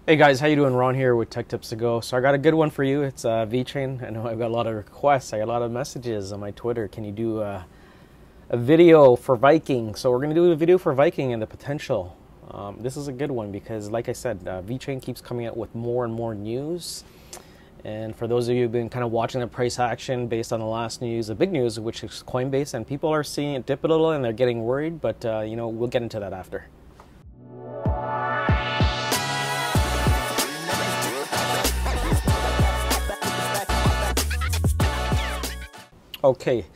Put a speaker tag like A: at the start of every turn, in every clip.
A: Hey guys, how you doing? Ron here with TechTipsToGo. So I got a good one for you. It's Vechain. I know I've got a lot of requests. I got a lot of messages on my Twitter. Can you do a video for Viking? So we're going to do a video for Viking and the potential. This is a good one because, like I said, Vechain keeps coming out with more and more news. And for those of you who've been kind of watching the price action based on the last news, the big news, which is Coinbase, and people are seeing it dip a little and they're getting worried. But, we'll get into that after. Okay,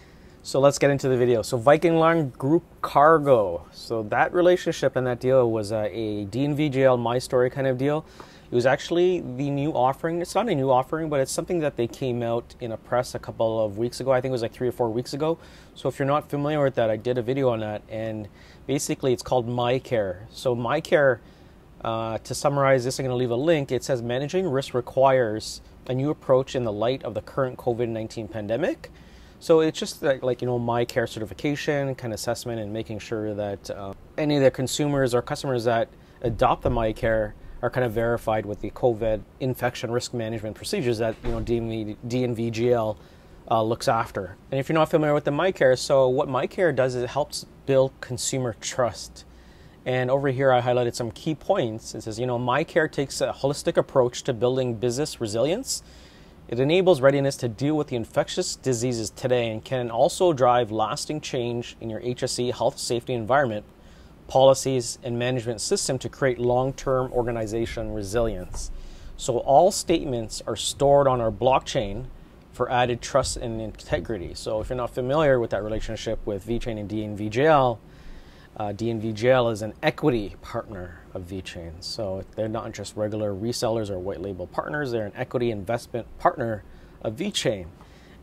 A: so let's get into the video. So Viking Line Group Cargo. So that relationship and that deal was a DNV JL My Story kind of deal. It was actually the new offering. It's not a new offering, but it's something that they came out in a press a couple of weeks ago. I think it was like 3 or 4 weeks ago. So if you're not familiar with that, I did a video on that. And basically it's called MyCare. So MyCare, to summarize this, I'm going to leave a link. It says managing risk requires a new approach in the light of the current COVID-19 pandemic. So it's just like MyCare certification, kind of assessment, and making sure that any of the consumers or customers that adopt the MyCare are kind of verified with the COVID infection risk management procedures that DNV GL looks after. And if you're not familiar with the MyCare, so what MyCare does is it helps build consumer trust. And over here I highlighted some key points. It says, MyCare takes a holistic approach to building business resilience. It enables readiness to deal with the infectious diseases today and can also drive lasting change in your HSE health, safety, environment, policies, and management system to create long-term organization resilience. So all statements are stored on our blockchain for added trust and integrity. So if you're not familiar with that relationship with Vechain and DNVGL, DNVGL is an equity partner of Vechain. So they're not just regular resellers or white label partners, they're an equity investment partner of Vechain.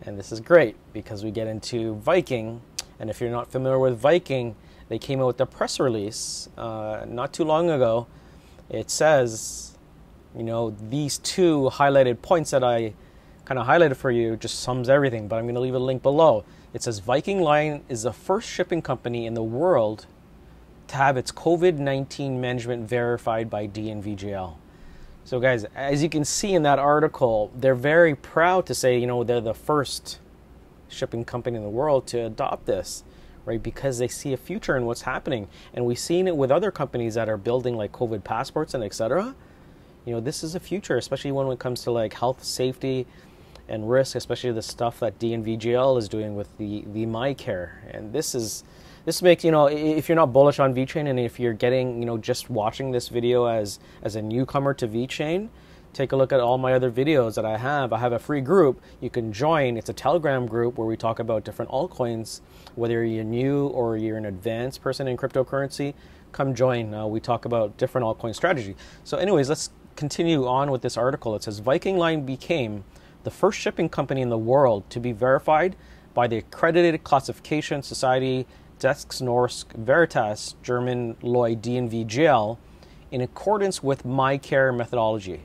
A: And this is great because we get into Viking. And if you're not familiar with Viking, they came out with a press release not too long ago. It says, these two highlighted points that I kind of highlighted for you just sums everything, but I'm going to leave a link below. It says Viking Line is the first shipping company in the world to have its COVID-19 management verified by DNVGL. So guys, as you can see in that article, they're very proud to say, they're the first shipping company in the world to adopt this, right? Because they see a future in what's happening. And we've seen it with other companies that are building like COVID passports and etc. This is a future, especially when it comes to like health, safety, and risk, especially the stuff that DNVGL is doing with the MyCare. And this makes, if you're not bullish on Vechain, and if you're getting, just watching this video as a newcomer to Vechain, take a look at all my other videos that I have. I have a free group you can join. It's a Telegram group where we talk about different altcoins. Whether you're new or you're an advanced person in cryptocurrency, come join. We talk about different altcoin strategy. So anyways, let's continue on with this article. It says Viking Line became the first shipping company in the world to be verified by the accredited classification society Desk Norsk Veritas German Lloyd DNVGL in accordance with MyCare methodology.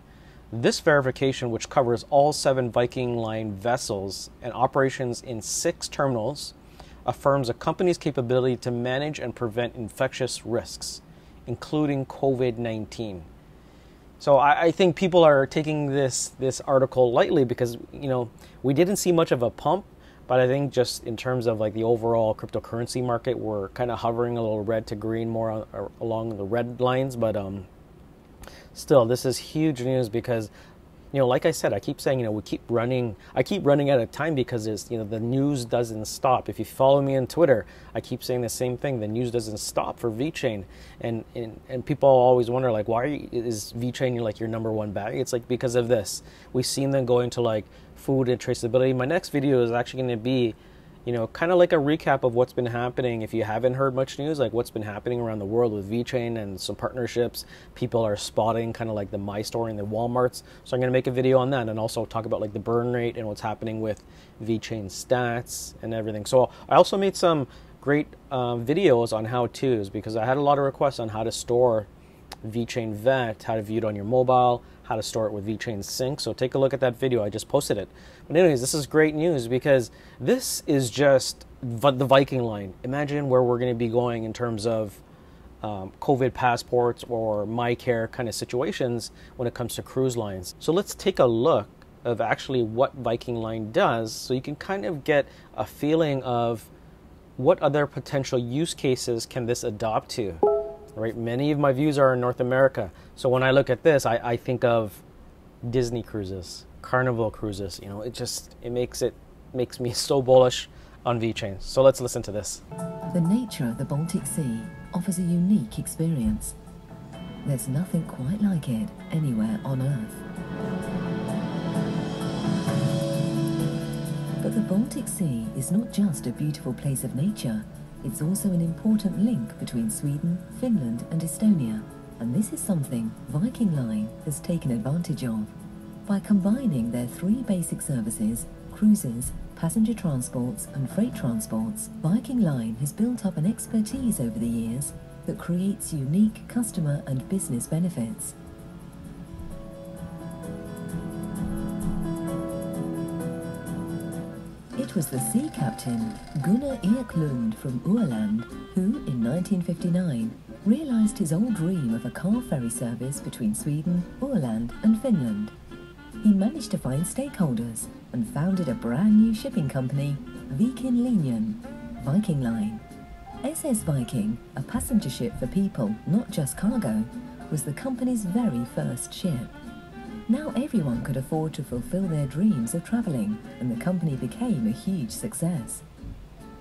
A: This verification, which covers all 7 Viking Line vessels and operations in 6 terminals, affirms a company's capability to manage and prevent infectious risks, including COVID-19. So I think people are taking this article lightly because, we didn't see much of a pump, but I think just in terms of like the overall cryptocurrency market, we're kind of hovering a little red to green more along the red lines. But still, this is huge news because, like I said, I keep saying, I keep running out of time because there's, the news doesn't stop. If you follow me on Twitter, I keep saying the same thing. The news doesn't stop for Vechain. And people always wonder, like, why is Vechain like your #1 bag? It's like because of this. We've seen them go into like food and traceability. My next video is actually going to be, kind of like a recap of what's been happening. If you haven't heard much news, like what's been happening around the world with Vechain and some partnerships, people are spotting kind of like the My Story and the Walmarts. So I'm going to make a video on that and also talk about like the burn rate and what's happening with Vechain stats and everything. So I also made some great videos on how-tos because I had a lot of requests on how to store Vechain Vet, how to view it on your mobile, how to store it with Vechain Sync. So take a look at that video. I just posted it. But anyways, this is great news because this is just the Viking Line. Imagine where we're going to be going in terms of COVID passports or MyCare kind of situations when it comes to cruise lines. So let's take a look of actually what Viking Line does so you can kind of get a feeling of what other potential use cases can this adopt to, right? Many of my views are in North America. So when I look at this, I think of Disney cruises, Carnival cruises. You know, it makes me so bullish on Vechain. So let's listen to this.
B: The nature of the Baltic Sea offers a unique experience. There's nothing quite like it anywhere on Earth. But the Baltic Sea is not just a beautiful place of nature, it's also an important link between Sweden, Finland and Estonia. And this is something Viking Line has taken advantage of. By combining their three basic services, cruises, passenger transports and freight transports, Viking Line has built up an expertise over the years that creates unique customer and business benefits. It was the sea captain Gunnar Eklund from Åland who, in 1959, realised his old dream of a car ferry service between Sweden, Åland and Finland. He managed to find stakeholders and founded a brand new shipping company, Viking Line. SS Viking, a passenger ship for people, not just cargo, was the company's very first ship. Now everyone could afford to fulfill their dreams of travelling, and the company became a huge success.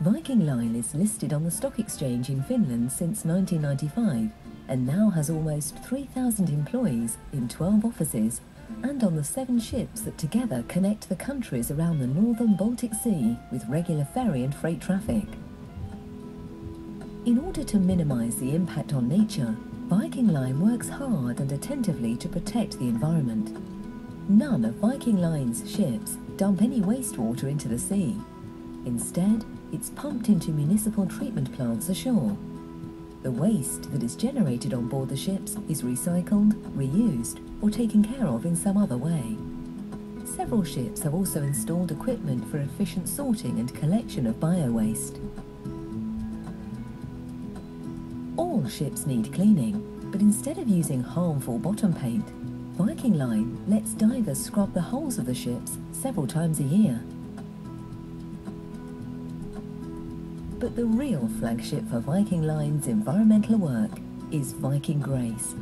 B: Viking Line is listed on the stock exchange in Finland since 1995 and now has almost 3,000 employees in 12 offices and on the 7 ships that together connect the countries around the northern Baltic Sea with regular ferry and freight traffic. In order to minimise the impact on nature, Viking Line works hard and attentively to protect the environment. None of Viking Line's ships dump any wastewater into the sea. Instead, it's pumped into municipal treatment plants ashore. The waste that is generated on board the ships is recycled, reused, or taken care of in some other way. Several ships have also installed equipment for efficient sorting and collection of bio-waste. All ships need cleaning, but instead of using harmful bottom paint, Viking Line lets divers scrub the hulls of the ships several times a year. But the real flagship for Viking Line's environmental work is Viking Grace.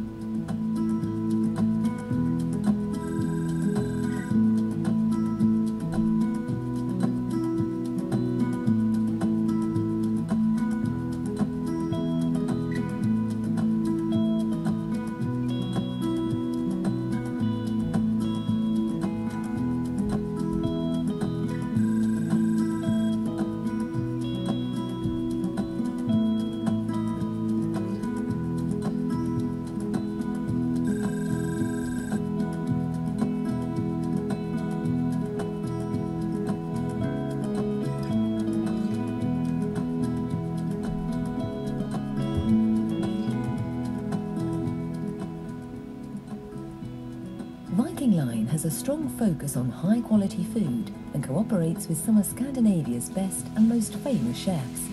B: Viking Line has a strong focus on high-quality food and cooperates with some of Scandinavia's best and most famous chefs.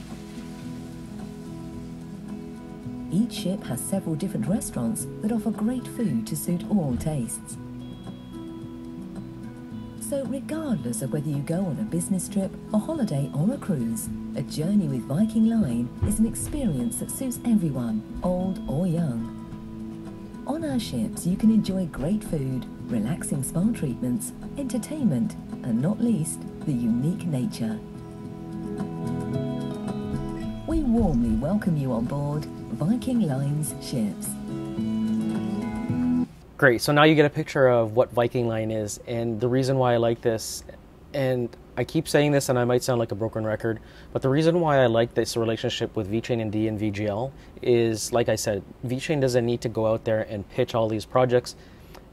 B: Each ship has several different restaurants that offer great food to suit all tastes. So regardless of whether you go on a business trip, a holiday or a cruise, a journey with Viking Line is an experience that suits everyone, old or young. On our ships, you can enjoy great food, relaxing spa treatments, entertainment, and not least, the unique nature. We warmly welcome you on board Viking Line's ships.
A: Great, so now you get a picture of what Viking Line is, and the reason why I like this, and I keep saying this and I might sound like a broken record, but the reason why I like this relationship with Vechain and DNV is, like I said, Vechain doesn't need to go out there and pitch all these projects.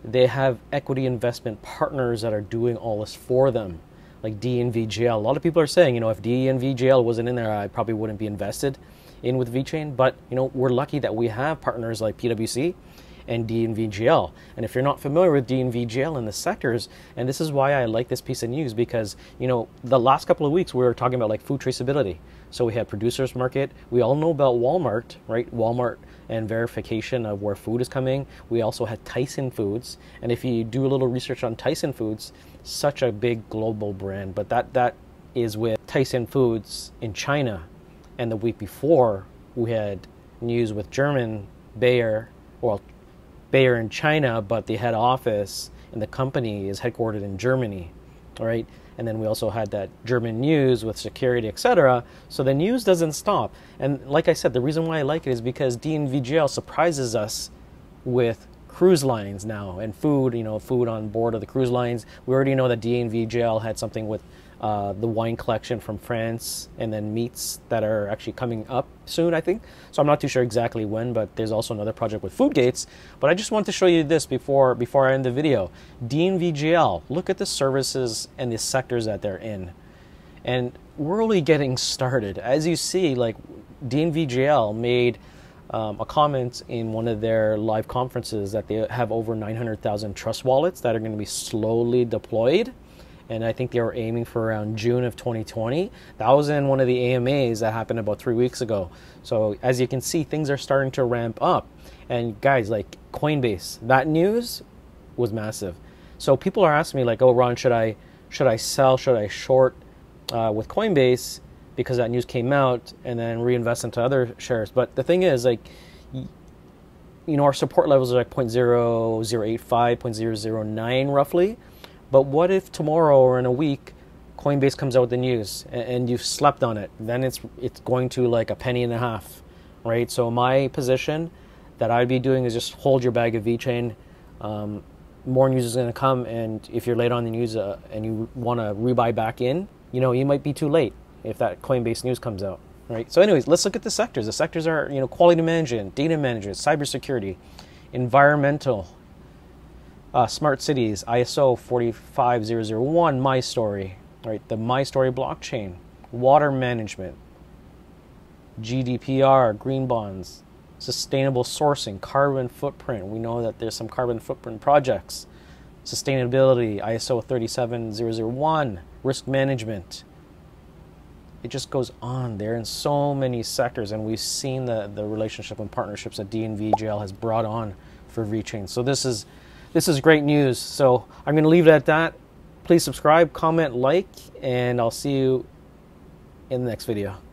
A: They have equity investment partners that are doing all this for them, like DNV. A lot of people are saying, you know, if DNV wasn't in there, I probably wouldn't be invested in with Vechain, but, you know, we're lucky that we have partners like PwC and DNVGL. And if you're not familiar with DNVGL and the sectors, and this is why I like this piece of news, because, you know, the last couple of weeks we were talking about like food traceability. So we had producers market. We all know about Walmart, right? Walmart and verification of where food is coming. We also had Tyson Foods. And if you do a little research on Tyson Foods, such a big global brand, but that is with Tyson Foods in China. And the week before, we had news with German Bayer, well, Bayer in China, but the head office and the company is headquartered in Germany, all right? And then we also had that German news with security, etc. So the news doesn't stop. And like I said, the reason why I like it is because DNVGL surprises us with cruise lines now and food, you know, food on board of the cruise lines. We already know that DNVGL had something with the wine collection from France, and then meats that are actually coming up soon, I think. So I'm not too sure exactly when, but there's also another project with Food Gates. But I just want to show you this before I end the video. DNVGL, look at the services and the sectors that they're in. And we're only getting started. As you see, like DNVGL made a comment in one of their live conferences that they have over 900,000 trust wallets that are going to be slowly deployed. And I think they were aiming for around June of 2020. That was in one of the AMAs that happened about 3 weeks ago. So as you can see, things are starting to ramp up. And guys, like Coinbase, that news was massive. So people are asking me like, oh, Ron, should I sell, should I short with Coinbase because that news came out, and then reinvest into other shares? But the thing is, like, you know, our support levels are like 0.0085, 0.009 roughly. But what if tomorrow or in a week, Coinbase comes out with the news and you've slept on it? Then it's going to like a penny and a half, right? So my position that I'd be doing is just hold your bag of Vechain. More news is going to come, and if you're late on the news and you want to rebuy back in, you know, you might be too late if that Coinbase news comes out, right? So anyways, let's look at the sectors. The sectors are, you know, quality management, data management, cybersecurity, environmental, smart cities, ISO 45001, MyStory, right? The MyStory blockchain, water management, GDPR, green bonds, sustainable sourcing, carbon footprint. We know that there's some carbon footprint projects, sustainability, ISO 37001, risk management. It just goes on. They're in so many sectors, and we've seen the relationship and partnerships that DNVGL has brought on for Vechain. So this is great news. So I'm going to leave it at that. Please subscribe, comment, like, and I'll see you in the next video.